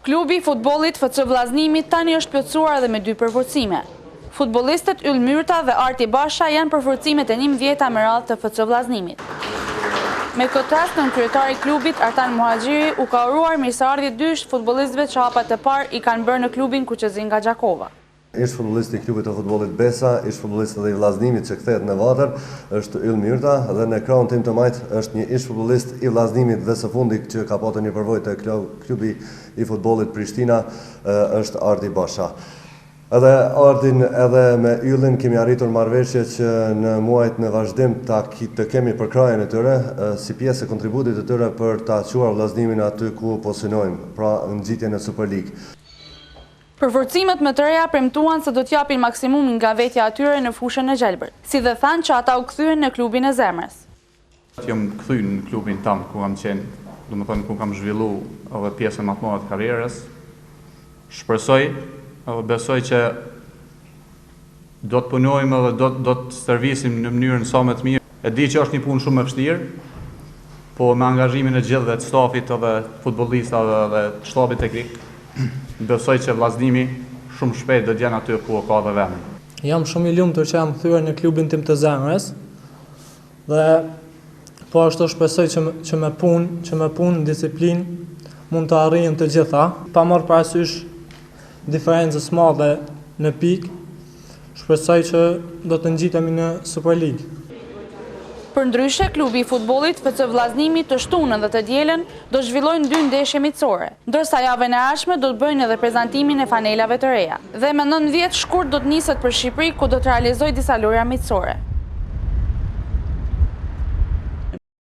Klubi i futbollit FC Vllaznimit tani është plotësuar edhe me 2 përforcime. Futbollistët Yll Myrta dhe Arti Basha janë përforcimet e 11 me radhë të FC Vllaznimit. Me këtë rast, nënkryetari i klubit Artan Muhaxhiri u ka uruar mirëseardhje 2 futbollistëve që hapat e parë i kanë bërë në klubin Kuqezin nga Gjakova. Ish futbollist i klubit të futbollit Besa, ish futbollist edhe i Vllaznimit që kthehet në Vatër, është Yll Myrta dhe në krahun tim të majt është një ish futbollist i Vllaznimit dhe së fundi që ka patur një përvojë te klubi i futbollit Prishtina është Arti Basha. Edhe Artin edhe me Yllin kemi arritur marrëveshje që në muajt në vazhdim të kemi përkrajen e tyre si pjesë e kontributit të tyre për ta çuar Vllaznimin aty ku po synojmë, pra në nxitjen e Super League. Përforcimet më të reja premtuan se do t'japin maksimumin nga vetja atyre në fushën e gjelbërt, si dhe thanë që ata u kthyen në klubin e zemrës. Jam kthy në klubin tam ku kam qenë, domethënë ku kam zhvillu edhe pjesën më të madhe të karrierës. Shpresoj edhe besoj që do të punojmë edhe do të servisim në mënyrën sa më të mirë. E di që është një punë shumë e vështirë, po me angazhimin e gjithë dhe të stafit edhe futbollistëve dhe shtabit teknik, besoj që Vllaznimi shumë shpejt do t'jenë aty ku ka dhe vendin. Jam shumë i lumtur që jam kthyer në klubin tim të zemrës dhe po ashtu shpresoj që me punë, disiplinë mund të arrijmë të gjitha, pa marrë parasysh diferencës madhe në pikë. Shpresoj që do të ngjitemi në Super League. Përndryshe, klubi i futbollit FC Vllaznimi të shtunën dhe të dielën do zhvillojnë 2 ndeshje miqësore, ndërsa javën e ardhshme do të bëjnë edhe prezantimin e fanelave të reja. Dhe me 9 vjet shkurt do të niset për Shqipëri ku do të realizojë disa lojra miqësore.